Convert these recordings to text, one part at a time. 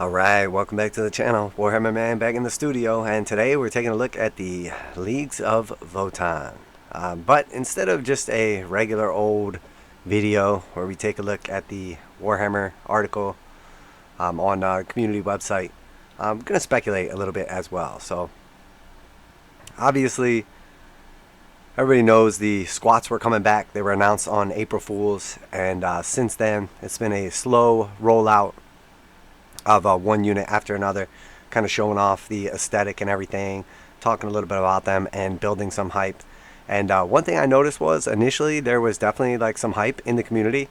Alright, welcome back to the channel. Warhammer Man back in the studio, and today we're taking a look at the Leagues of Votann. But instead of just a regular old video where we take a look at the Warhammer article on our community website, I'm going to speculate a little bit as well. So, obviously, everybody knows the squats were coming back. They were announced on April Fools, and since then, it's been a slow rollout of one unit after another, kind of showing off the aesthetic and everything, talking a little bit about them and building some hype. And one thing I noticed was initially there was definitely like some hype in the community,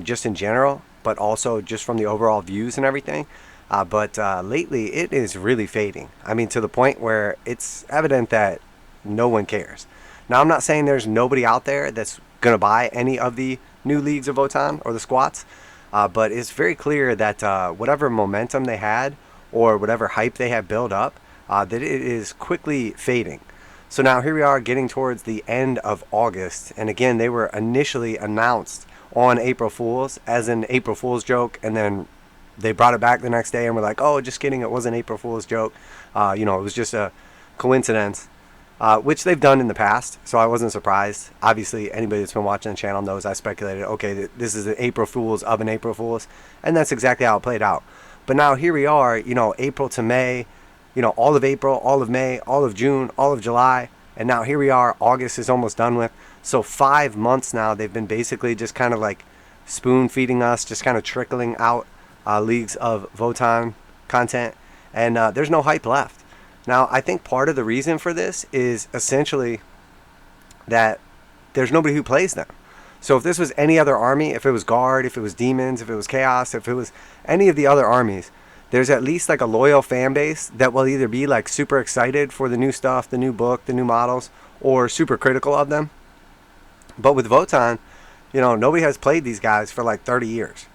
just in general, but also just from the overall views and everything. But lately it is really fading. I mean, to the point where it's evident that no one cares. Now, I'm not saying there's nobody out there that's going to buy any of the new Leagues of Votann or the squats. But it's very clear that whatever momentum they had or whatever hype they had built up, that it is quickly fading. So now here we are getting towards the end of August. And again, they were initially announced on April Fools as an April Fool's joke. And then they brought it back the next day and were like, oh, just kidding, it wasn't an April Fool's joke. It was just a coincidence. Which they've done in the past, so I wasn't surprised. Obviously, anybody that's been watching the channel knows I speculated, okay, this is an April Fool's of an April Fool's, and that's exactly how it played out. But now here we are, April to May, all of April, all of May, all of June, all of July, and now here we are, August is almost done with. So 5 months now, they've been basically just kind of like spoon feeding us, just kind of trickling out Leagues of Votann content, and there's no hype left. Now, I think part of the reason for this is essentially that there's nobody who plays them. So if this was any other army, if it was Guard, if it was Demons, if it was Chaos, if it was any of the other armies, there's at least like a loyal fan base that will either be like super excited for the new stuff, the new book, the new models, or super critical of them. But with Votann, nobody has played these guys for like 30 years,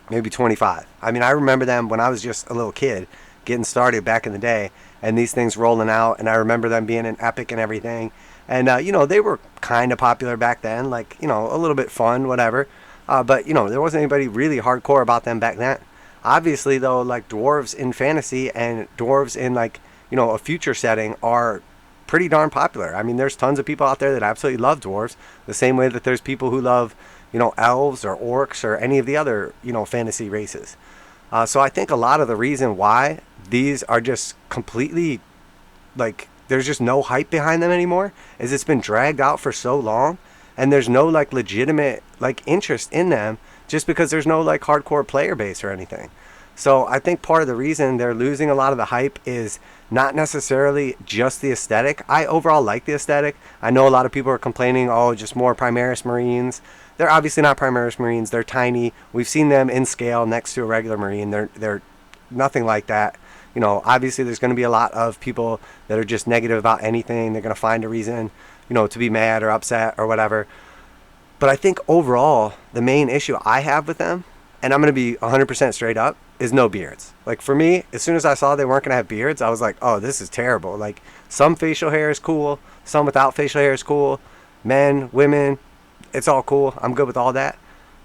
maybe 25. I mean, I remember them when I was just a little kid getting started back in the day, and these things rolling out, and I remember them being an epic and everything, and they were kind of popular back then, like a little bit fun, whatever, but there wasn't anybody really hardcore about them back then. Obviously though, like dwarves in fantasy and dwarves in like a future setting are pretty darn popular. I mean, there's tons of people out there that absolutely love dwarves, the same way that there's people who love elves or orcs or any of the other fantasy races. So I think a lot of the reason why these are just completely, like, there's just no hype behind them anymore is it's been dragged out for so long, and there's no, like, legitimate, like, interest in them just because there's no, like, hardcore player base or anything. So I think part of the reason they're losing a lot of the hype is not necessarily just the aesthetic. I overall like the aesthetic. I know a lot of people are complaining, oh, just more Primaris Marines. They're obviously not Primaris Marines. They're tiny. We've seen them in scale next to a regular Marine. They're nothing like that. Obviously there's going to be a lot of people that are just negative about anything. They're going to find a reason, to be mad or upset or whatever. But I think overall, the main issue I have with them, and I'm going to be 100% straight up, is no beards. Like, for me, as soon as I saw they weren't going to have beards, I was like, oh, this is terrible. Like, some facial hair is cool. Some without facial hair is cool. Men, women, it's all cool. I'm good with all that.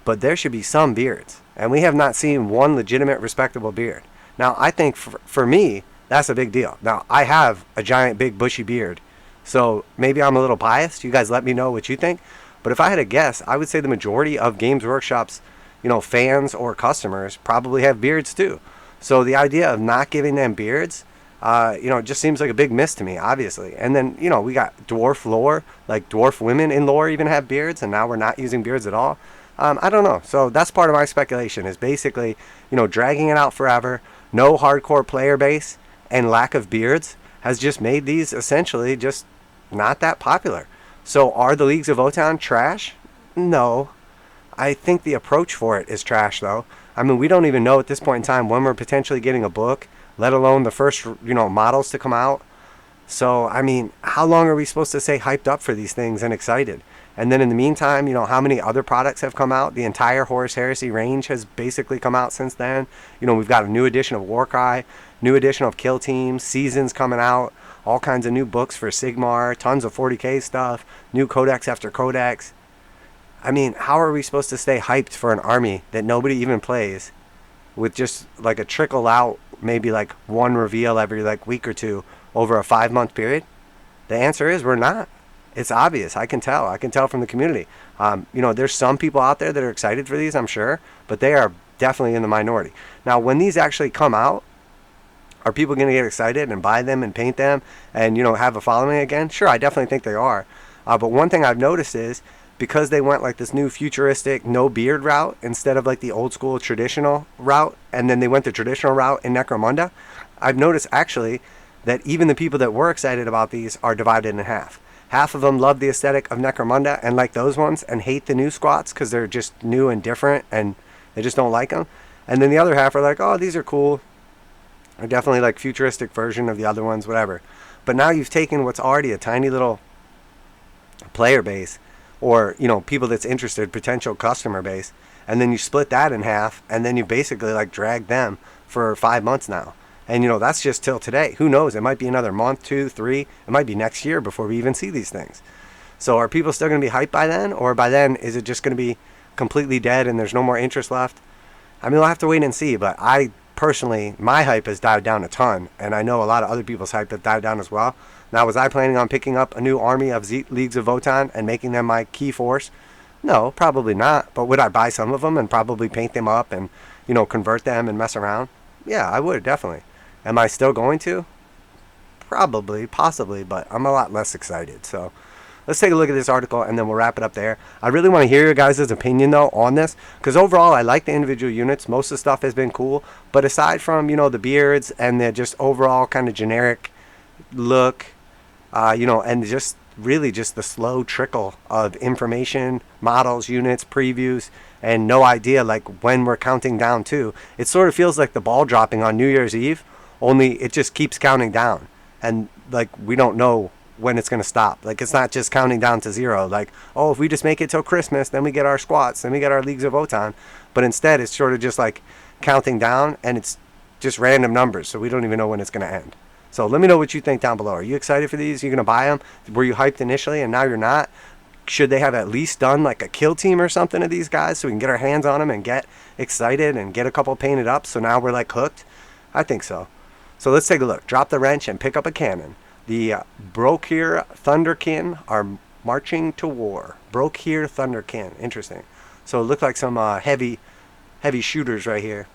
But there should be some beards. And we have not seen one legitimate, respectable beard. Now, I think for me, that's a big deal. Now, I have a giant, big, bushy beard. So maybe I'm a little biased. You guys let me know what you think. But if I had to guess, I would say the majority of Games Workshop's fans or customers probably have beards too. So the idea of not giving them beards, just seems like a big miss to me, obviously. And then, we got dwarf lore, like dwarf women in lore even have beards, and now we're not using beards at all. I don't know. So that's part of my speculation is basically, dragging it out forever, no hardcore player base, and lack of beards has just made these essentially just not that popular. So are the Leagues of Votann trash? No. I think the approach for it is trash, though. I mean, we don't even know at this point in time when we're potentially getting a book, let alone the first, models to come out. So, I mean, how long are we supposed to stay hyped up for these things and excited? And then in the meantime, how many other products have come out? The entire Horus Heresy range has basically come out since then. We've got a new edition of Warcry, new edition of Kill Team, seasons coming out, all kinds of new books for Sigmar, tons of 40k stuff, new codex after codex. I mean, how are we supposed to stay hyped for an army that nobody even plays with just like a trickle out, maybe like one reveal every like week or two over a 5-month period? The answer is we're not. It's obvious. I can tell. I can tell from the community. There's some people out there that are excited for these, I'm sure, but they are definitely in the minority. Now, when these actually come out, are people going to get excited and buy them and paint them and, have a following again? Sure, I definitely think they are. But one thing I've noticed is because they went like this new futuristic no beard route instead of like the old school traditional route, and then they went the traditional route in Necromunda, I've noticed actually that even the people that were excited about these are divided in half. Half of them love the aesthetic of Necromunda and like those ones and hate the new squats because they're just new and different and they just don't like them. And then the other half are like, oh, these are cool. They're definitely like futuristic version of the other ones, whatever. But now you've taken what's already a tiny little player base or, people that's interested, potential customer base, and then you split that in half and then you basically like drag them for 5 months now. And, that's just till today. Who knows? It might be another month, 2, 3. It might be next year before we even see these things. So are people still going to be hyped by then? Or by then, is it just going to be completely dead and there's no more interest left? I mean, we'll have to wait and see. But I personally, my hype has died down a ton. And I know a lot of other people's hype have died down as well. Now, was I planning on picking up a new army of Leagues of Votann and making them my key force? No, probably not. But would I buy some of them and probably paint them up and, convert them and mess around? Yeah, I would, definitely. Am I still going to? Probably, possibly, but I'm a lot less excited. So let's take a look at this article and then we'll wrap it up there. I really want to hear your guys' opinion though on this because overall I like the individual units. Most of the stuff has been cool, but aside from, the beards and the just overall kind of generic look, and just really just the slow trickle of information, models, units, previews, and no idea like when we're counting down to. It sort of feels like the ball dropping on New Year's Eve. Only it just keeps counting down. And, like, we don't know when it's going to stop. Like, it's not just counting down to 0. Like, oh, if we just make it till Christmas, then we get our squats, then we get our Leagues of Votann. But instead, it's sort of just, like, counting down, and it's just random numbers. So we don't even know when it's going to end. So let me know what you think down below. Are you excited for these? Are you going to buy them? Were you hyped initially, and now you're not? Should they have at least done, like, a kill team or something of these guys so we can get our hands on them and get excited and get a couple painted up so now we're, like, hooked? I think so. So let's take a look. Drop the wrench and pick up a cannon. The Brokhyr Thunderkyn are marching to war. Brokhyr Thunderkyn. Interesting. So it looked like some heavy shooters right here.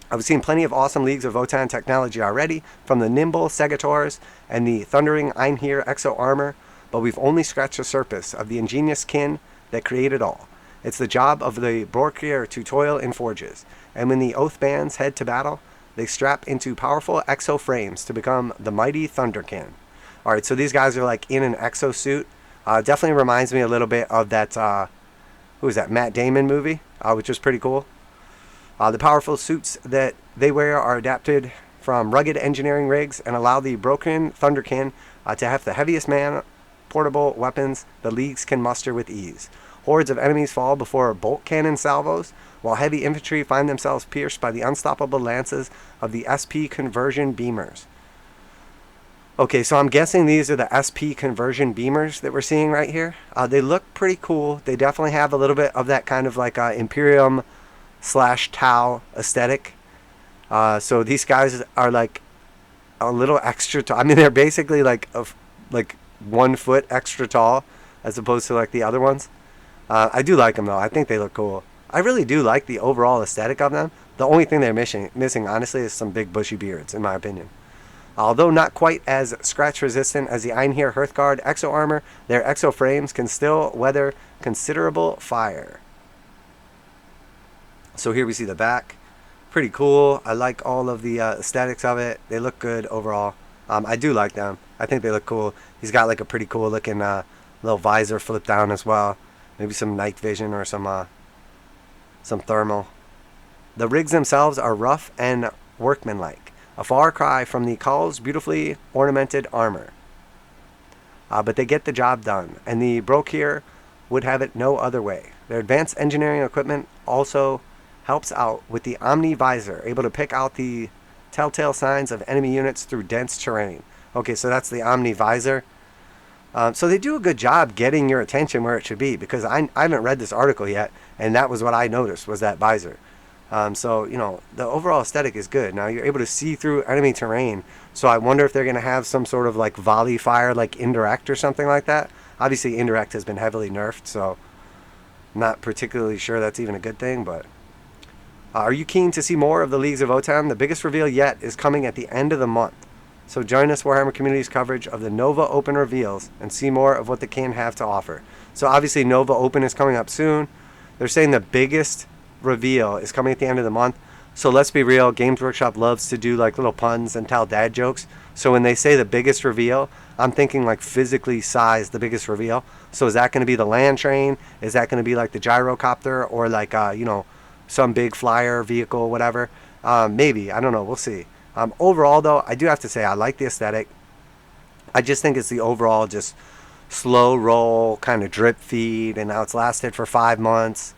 I've seen plenty of awesome Leagues of Votann technology already, from the nimble Segators and the thundering Einherjar exo armor, but we've only scratched the surface of the ingenious kin that created all. It's the job of the Brokhyr to toil in forges, and when the oath bands head to battle, they strap into powerful exo frames to become the mighty Thunderkyn. Alright, so these guys are like in an exo suit. Definitely reminds me a little bit of that, who is that, Matt Damon movie, which was pretty cool. The powerful suits that they wear are adapted from rugged engineering rigs and allow the Brokhyr Thunderkyn to have the heaviest man-portable weapons the Leagues can muster with ease. Hordes of enemies fall before bolt cannon salvos, while heavy infantry find themselves pierced by the unstoppable lances of the SP conversion beamers. Okay, so I'm guessing these are the SP conversion beamers that we're seeing right here. They look pretty cool. They definitely have a little bit of that kind of like Imperium / Tau aesthetic. So these guys are like a little extra tall. I mean, they're basically like 1 foot extra tall as opposed to like the other ones. I do like them though. I think they look cool. I really do like the overall aesthetic of them. The only thing they're missing honestly, is some big bushy beards, in my opinion. Although not quite as scratch resistant as the Einherjar Hearthguard exo armor, their exo frames can still weather considerable fire. So here we see the back. Pretty cool. I like all of the aesthetics of it. They look good overall. I do like them. I think they look cool. He's got like a pretty cool looking little visor flip down as well. Maybe some night vision or some thermal. The rigs themselves are rough and workmanlike, a far cry from the Khaal's beautifully ornamented armor. But they get the job done, and the Brokhyr would have it no other way. Their advanced engineering equipment also helps out with the Omni Visor, able to pick out the telltale signs of enemy units through dense terrain. Okay, so that's the Omni Visor. So they do a good job getting your attention where it should be, because I haven't read this article yet, and that was what I noticed, was that visor. So, you know, the overall aesthetic is good. Now you're able to see through enemy terrain. So I wonder if they're going to have some sort of like volley fire, like indirect or something like that. Obviously, indirect has been heavily nerfed, so I'm not particularly sure that's even a good thing. But are you keen to see more of the Leagues of Votann? The biggest reveal yet is coming at the end of the month. So join us Warhammer Community's coverage of the Nova Open reveals and see more of what they can have to offer. So obviously Nova Open is coming up soon. They're saying the biggest reveal is coming at the end of the month. So let's be real, Games Workshop loves to do like little puns and tell dad jokes. So when they say the biggest reveal, I'm thinking like physically sized the biggest reveal. So is that going to be the land train? Is that going to be like the gyrocopter, or like you know, some big flyer vehicle, whatever? Maybe, I don't know, we'll see. Overall though, I do have to say I like the aesthetic. I just think it's the overall just slow roll kind of drip feed, and now it's lasted for 5 months.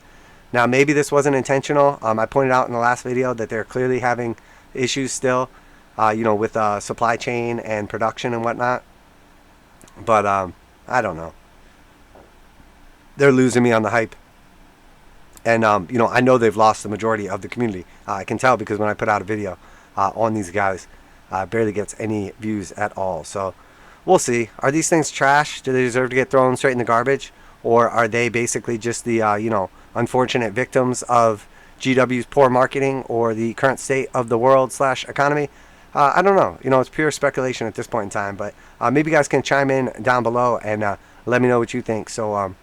Now maybe this wasn't intentional. I pointed out in the last video that they're clearly having issues still, you know, with supply chain and production and whatnot. But I don't know. They're losing me on the hype. And you know, I know they've lost the majority of the community. I can tell because when I put out a video on these guys, barely gets any views at all. So we'll see. Are these things trash? Do they deserve to get thrown straight in the garbage? Or are they basically just the, you know, unfortunate victims of GW's poor marketing or the current state of the world / economy? I don't know. You know, it's pure speculation at this point in time. But maybe you guys can chime in down below and let me know what you think. So,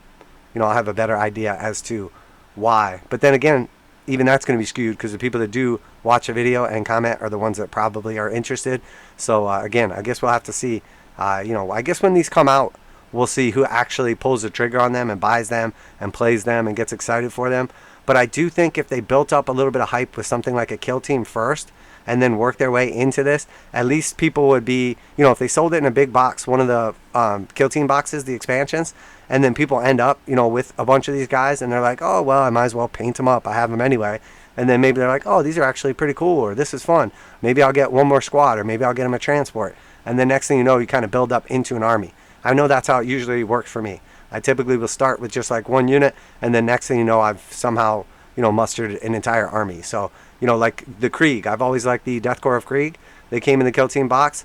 you know, I'll have a better idea as to why. But then again, even that's going to be skewed because the people that do watch a video and comment are the ones that probably are interested. So, again, I guess we'll have to see. You know, I guess when these come out, we'll see who actually pulls the trigger on them and buys them and plays them and gets excited for them. But I do think if they built up a little bit of hype with something like a kill team first and then work their way into this, at least people would be, you know, if they sold it in a big box, one of the kill team boxes, the expansions, and then people end up, you know, with a bunch of these guys and they're like, oh, well, I might as well paint them up. I have them anyway. And then maybe they're like, oh, these are actually pretty cool, or this is fun. Maybe I'll get one more squad, or maybe I'll get them a transport. And then next thing you know, you kind of build up into an army. I know that's how it usually works for me. I typically will start with just like one unit, and then next thing you know, I've somehow, you know, mustered an entire army. So, you know, like the Krieg. I've always liked the Death Corps of Krieg. They came in the kill team box.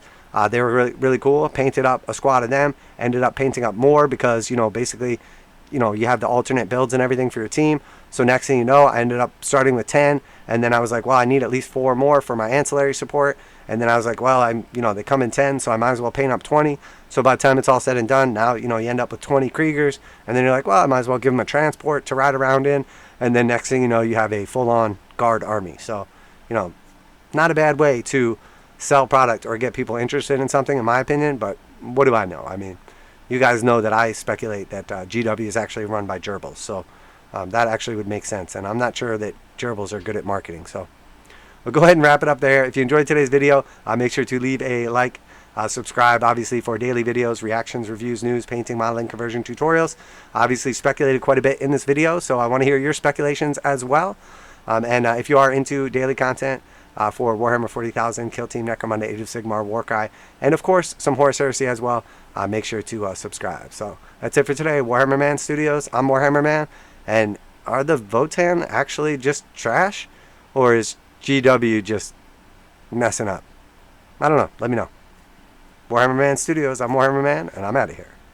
They were really, really cool. Painted up a squad of them. Ended up painting up more because, you know, basically, you know, you have the alternate builds and everything for your team. So next thing you know, I ended up starting with 10, and then I was like, well, I need at least 4 more for my ancillary support. And then I was like, well, you know, they come in 10, so I might as well paint up 20. So by the time it's all said and done, now, you know, you end up with 20 Kriegers, and then you're like, well, I might as well give them a transport to ride around in. And then next thing you know, you have a full-on guard army. So, you know, not a bad way to sell product or get people interested in something, in my opinion. But what do I know? I mean, you guys know that I speculate that GW is actually run by gerbils. So that actually would make sense. And I'm not sure that gerbils are good at marketing. So we'll go ahead and wrap it up there. If you enjoyed today's video, make sure to leave a like, subscribe, obviously, for daily videos, reactions, reviews, news, painting, modeling, conversion tutorials. Obviously speculated quite a bit in this video, so I want to hear your speculations as well. And if you are into daily content for Warhammer 40,000, Kill Team, Necromunda, Age of Sigmar, Warcry, and of course some Horus Heresy as well, make sure to subscribe. So that's it for today. Warhammer Man Studios. I'm Warhammer Man. And are the Votann actually just trash? Or is GW just messing up? I don't know. Let me know. Warhammer Man Studios. I'm Warhammer Man, and I'm out of here.